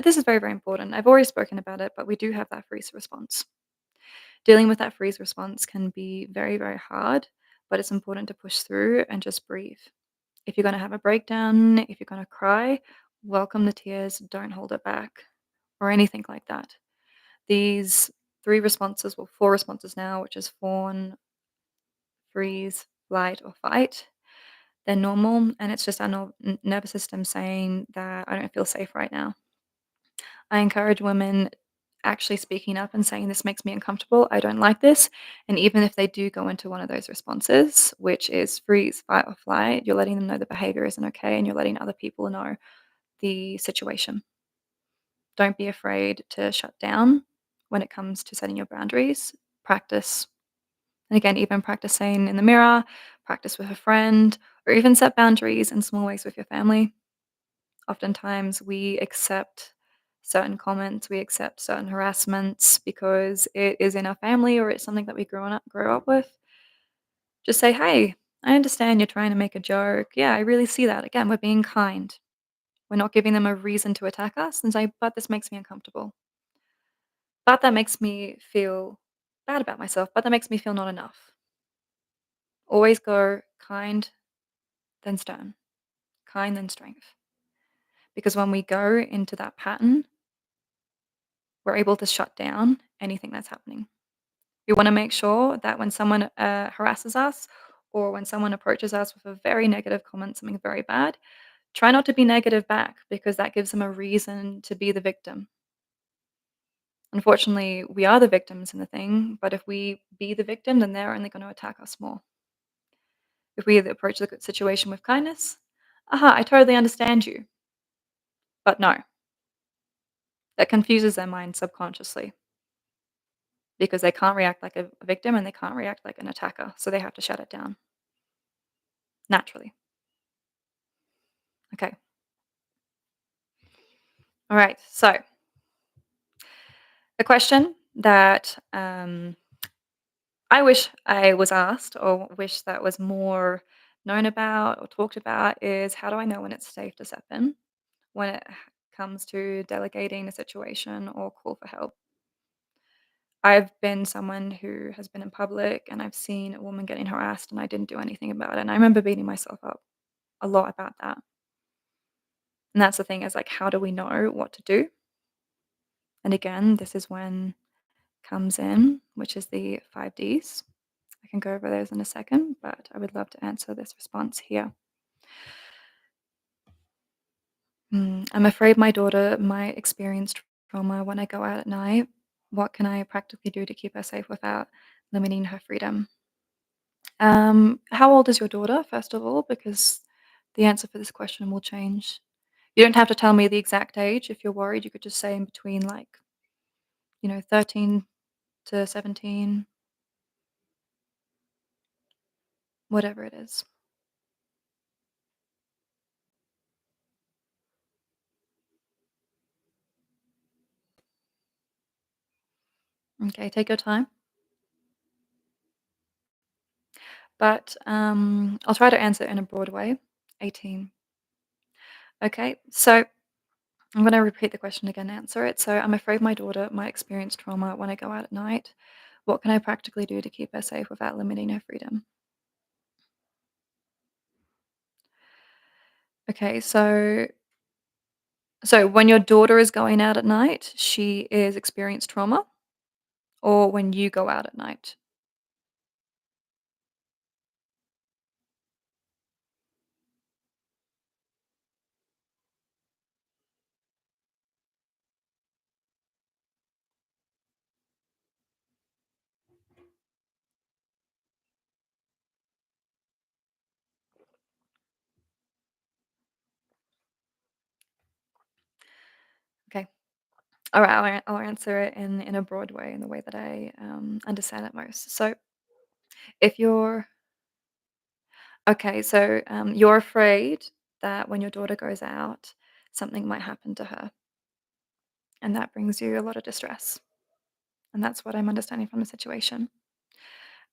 this is very, very important. I've already spoken about it, but we do have that freeze response. Dealing with that freeze response can be very, very hard, but it's important to push through and just breathe. If you're going to have a breakdown, if you're going to cry, welcome the tears, don't hold it back or anything like that. These three responses, well, four responses now, which is fawn, freeze, flight, or fight, they're normal. And it's just our nervous system saying that I don't feel safe right now. I encourage women actually speaking up and saying, "This makes me uncomfortable. I don't like this." And even if they do go into one of those responses, which is freeze, fight, or flight, you're letting them know the behavior isn't okay and you're letting other people know the situation. Don't be afraid to shut down when it comes to setting your boundaries. Practice. And again, even practice saying in the mirror, practice with a friend, or even set boundaries in small ways with your family. Oftentimes, we accept certain comments, we accept certain harassments because it is in our family or it's something that we grow up with. Just say, "Hey, I understand you're trying to make a joke. Yeah, I really see that." Again, we're being kind. We're not giving them a reason to attack us and say, "But this makes me uncomfortable. But that makes me feel bad about myself. But that makes me feel not enough." Always go kind, then stern, kind, then strength. Because when we go into that pattern, we're able to shut down anything that's happening. We want to make sure that when someone harasses us or when someone approaches us with a very negative comment, something very bad, try not to be negative back because that gives them a reason to be the victim. Unfortunately, we are the victims in the thing, but if we be the victim, then they're only going to attack us more. If we approach the situation with kindness, aha, I totally understand you. But no, that confuses their mind subconsciously because they can't react like a victim and they can't react like an attacker. So they have to shut it down naturally. Okay. All right. So, a question that I wish I was asked or wish that was more known about or talked about is how do I know when it's safe to step in when it comes to delegating a situation or call for help? I've been someone who has been in public and I've seen a woman getting harassed and I didn't do anything about it. And I remember beating myself up a lot about that. And that's the thing is like, how do we know what to do? And again, this is when comes in, which is the 5 Ds. I can go over those in a second, but I would love to answer this response here. I'm afraid my daughter might experience trauma when I go out at night. What can I practically do to keep her safe without limiting her freedom? How old is your daughter, first of all? Because the answer for this question will change. You don't have to tell me the exact age. If you're worried, you could just say in between, like, 13 to 17, whatever it is. Okay, take your time. But I'll try to answer it in a broad way. 18. Okay, so I'm going to repeat the question again and answer it. So I'm afraid my daughter might experience trauma when I go out at night. What can I practically do to keep her safe without limiting her freedom? Okay, so when your daughter is going out at night, she is experienced trauma, or when you go out at night? Okay. All right, I'll answer it in a broad way, in the way that I understand it most. So if you're okay, so you're afraid that when your daughter goes out, something might happen to her, and that brings you a lot of distress. And that's what I'm understanding from the situation.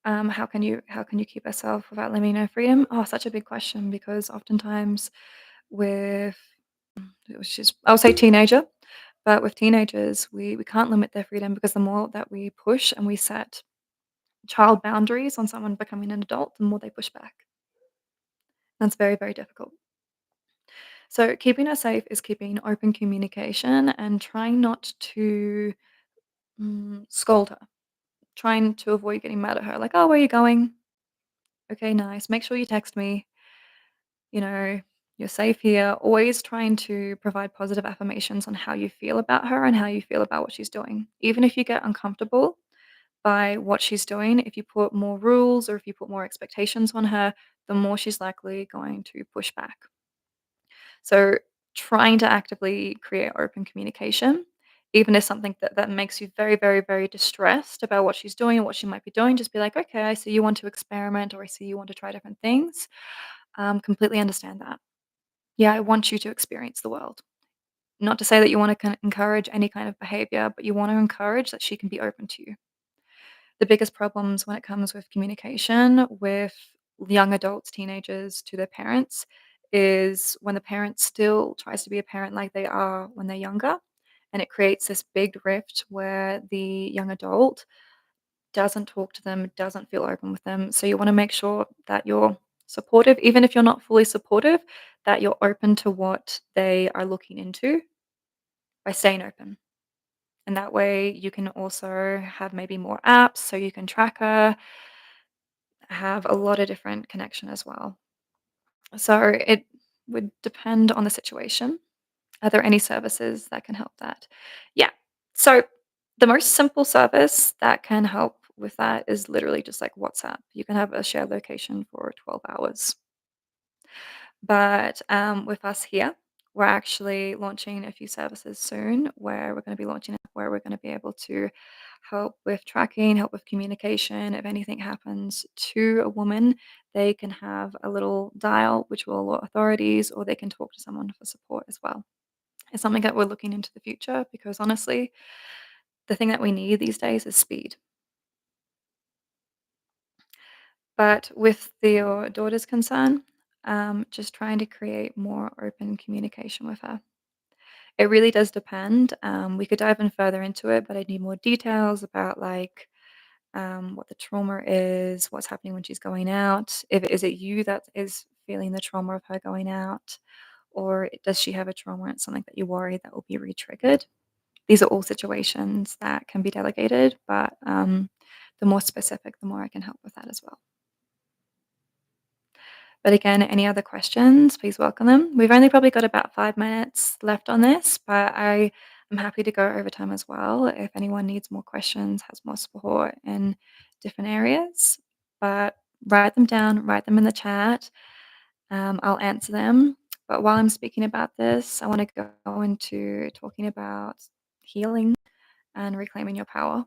How can you keep yourself without limiting her freedom? Oh, such a big question because oftentimes with she's I'll say teenager, but with teenagers we can't limit their freedom because the more that we push and we set child boundaries on someone becoming an adult, the more they push back. That's very, very difficult. So keeping her safe is keeping open communication and trying not to scold her, trying to avoid getting mad at her, like, "Oh, where are you going? Okay, nice. Make sure you text me. You know, you're safe here." Always trying to provide positive affirmations on how you feel about her and how you feel about what she's doing. Even if you get uncomfortable by what she's doing, if you put more rules or if you put more expectations on her, the more she's likely going to push back. So trying to actively create open communication, even if something that makes you very, very, very distressed about what she's doing and what she might be doing, just be like, okay, I see you want to experiment or I see you want to try different things. Completely understand that. Yeah, I want you to experience the world. Not to say that you want to encourage any kind of behavior, but you want to encourage that she can be open to you. The biggest problems when it comes with communication with young adults, teenagers to their parents is when the parent still tries to be a parent like they are when they're younger. And it creates this big rift where the young adult doesn't talk to them, doesn't feel open with them. So you want to make sure that you're supportive, even if you're not fully supportive, that you're open to what they are looking into by staying open. And that way you can also have maybe more apps so you can track her, have a lot of different connection as well. So it would depend on the situation. Are there any services that can help that? Yeah. So the most simple service that can help with that is literally just like WhatsApp. You can have a shared location for 12 hours. But with us here, we're actually launching a few services soon where we're going to be launching it where we're going to be able to help with tracking, help with communication. If anything happens to a woman, they can have a little dial which will alert authorities or they can talk to someone for support as well. It's something that we're looking into the future because honestly, the thing that we need these days is speed. But with your daughter's concern, just trying to create more open communication with her. It really does depend. We could dive in further into it, but I need more details about like what the trauma is, what's happening when she's going out. If is it you that is feeling the trauma of her going out, or does she have a trauma and it's something that you worry that will be re-triggered? These are all situations that can be delegated, but the more specific, the more I can help with that as well. But again, any other questions, please welcome them. We've only probably got about 5 minutes left on this, but I am happy to go over time as well if anyone needs more questions, has more support in different areas. But write them down, write them in the chat. I'll answer them. But while I'm speaking about this, I want to go into talking about healing and reclaiming your power.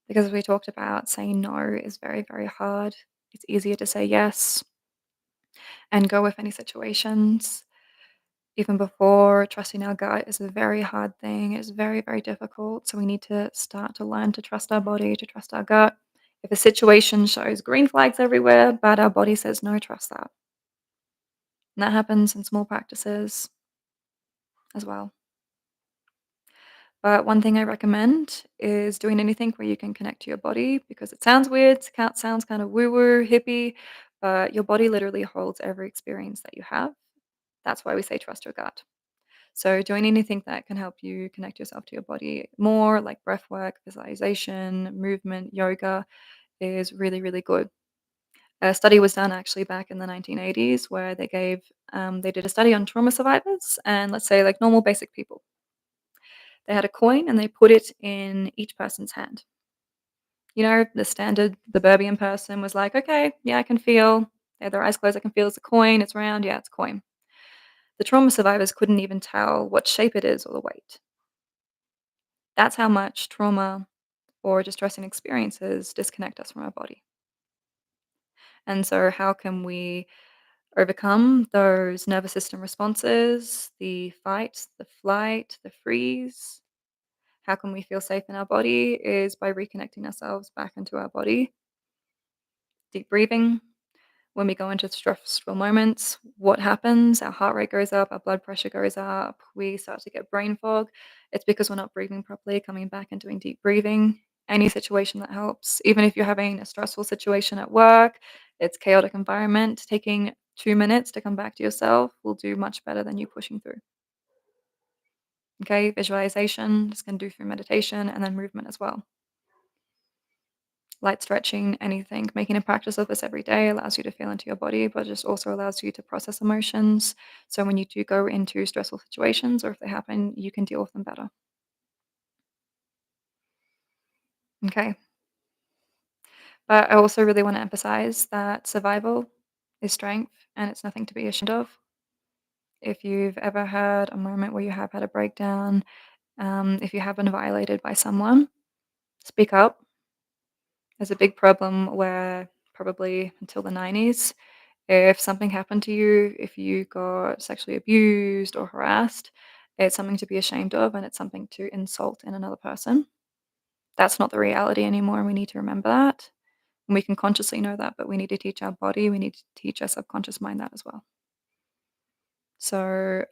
Because as we talked about, saying no is very, very hard. It's easier to say yes and go with any situations. Even before, trusting our gut is a very hard thing. It's very, very difficult. So we need to start to learn to trust our body, to trust our gut. If a situation shows green flags everywhere, but our body says no, trust that. And that happens in small practices as well. But one thing I recommend is doing anything where you can connect to your body because it sounds weird, sounds kind of woo woo, hippie, but your body literally holds every experience that you have. That's why we say trust your gut. So, doing anything that can help you connect yourself to your body more, like breath work, visualization, movement, yoga, is really, really good. A study was done actually back in the 1980s where they did a study on trauma survivors and let's say like normal basic people. They had a coin and they put it in each person's hand. You know, the standard, the Burbian person was like, okay, yeah, I can feel. They had their eyes closed. I can feel it's a coin. It's round. Yeah, it's a coin. The trauma survivors couldn't even tell what shape it is or the weight. That's how much trauma or distressing experiences disconnect us from our body. And so, how can we overcome those nervous system responses, the fight, the flight, the freeze? How can we feel safe in our body is by reconnecting ourselves back into our body, deep breathing. When we go into stressful moments, what happens? Our heart rate goes up, our blood pressure goes up, we start to get brain fog. It's because we're not breathing properly, coming back and doing deep breathing. Any situation that helps, even if you're having a stressful situation at work, it's chaotic environment, taking 2 minutes to come back to yourself will do much better than you pushing through. Okay, visualization, this can do through meditation and then movement as well. Light stretching, anything. Making a practice of this every day allows you to feel into your body, but just also allows you to process emotions. So when you do go into stressful situations or if they happen, you can deal with them better. Okay. But I also really want to emphasize that survival is strength and it's nothing to be ashamed of. If you've ever had a moment where you have had a breakdown, if you have been violated by someone, speak up. There's a big problem where probably until the 90s, if something happened to you, if you got sexually abused or harassed, it's something to be ashamed of and it's something to insult in another person. That's not the reality anymore. And we need to remember that. And we can consciously know that, but we need to teach our body, we need to teach our subconscious mind that as well. So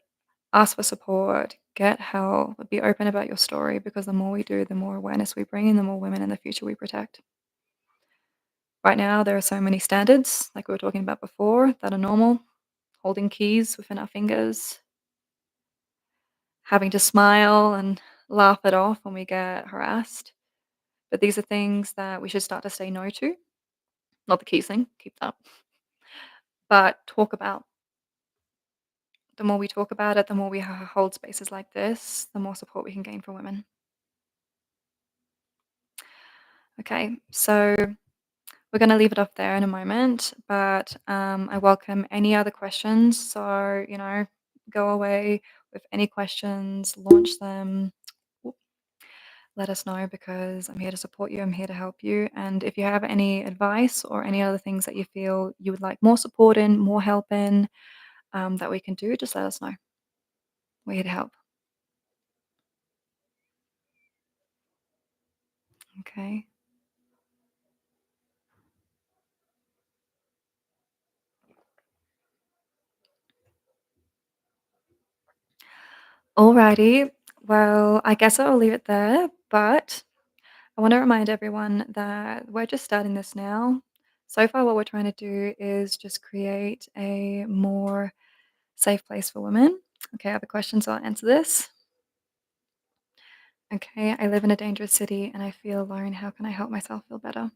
ask for support, get help, be open about your story because the more we do, the more awareness we bring in, the more women in the future we protect. Right now, there are so many standards, like we were talking about before, that are normal. Holding keys within our fingers, having to smile and laugh it off when we get harassed. But these are things that we should start to say no to. Not the keys thing, keep that. But talk about. The more we talk about it, the more we hold spaces like this, the more support we can gain from women. Okay, so we're going to leave it off there in a moment, but I welcome any other questions. So, go away with any questions, launch them. Let us know because I'm here to support you. I'm here to help you. And if you have any advice or any other things that you feel you would like more support in, more help in, that we can do, just let us know. We're here to help. Okay. Alrighty. Well, I guess I'll leave it there, but I want to remind everyone that we're just starting this now. So far, what we're trying to do is just create a more safe place for women. Okay, I have a question, so I'll answer this. Okay, I live in a dangerous city and I feel alone. How can I help myself feel better?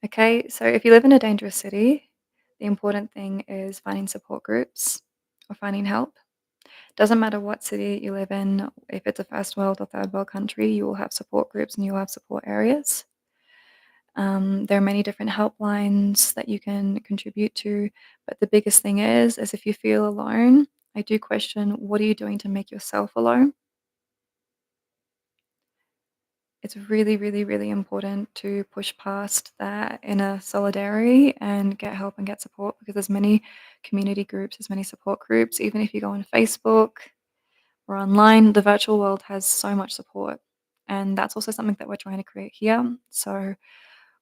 Okay, so if you live in a dangerous city, the important thing is finding support groups or finding help. Doesn't matter what city you live in, if it's a first world or third world country, you will have support groups and you will have support areas. There are many different helplines that you can contribute to, but the biggest thing is if you feel alone, I do question what are you doing to make yourself alone? It's really, really, really important to push past that inner solidarity and get help and get support because there's many community groups, there's many support groups. Even if you go on Facebook or online, the virtual world has so much support. And that's also something that we're trying to create here. So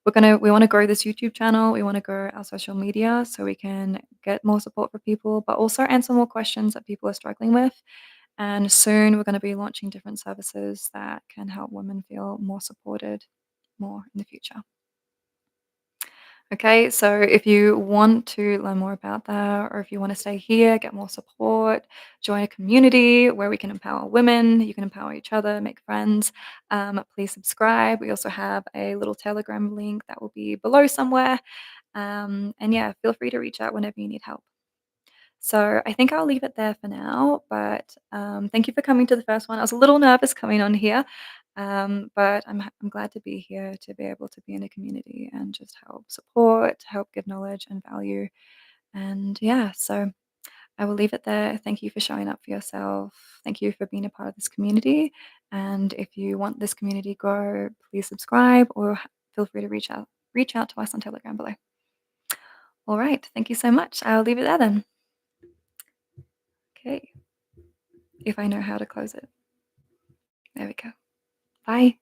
we want to grow this YouTube channel. We want to grow our social media so we can get more support for people, but also answer more questions that people are struggling with. And soon we're going to be launching different services that can help women feel more supported more in the future. Okay, so if you want to learn more about that, or if you want to stay here, get more support, join a community where we can empower women, you can empower each other, make friends, please subscribe. We also have a little Telegram link that will be below somewhere. And yeah, feel free to reach out whenever you need help. So I think I'll leave it there for now. But thank you for coming to the first one. I was a little nervous coming on here, but I'm glad to be here to be able to be in a community and just help support, help give knowledge and value. And yeah, so I will leave it there. Thank you for showing up for yourself. Thank you for being a part of this community. And if you want this community to grow, please subscribe or feel free to reach out to us on Telegram below. All right. Thank you so much. I'll leave it there then. Okay. If I know how to close it. There we go. Bye.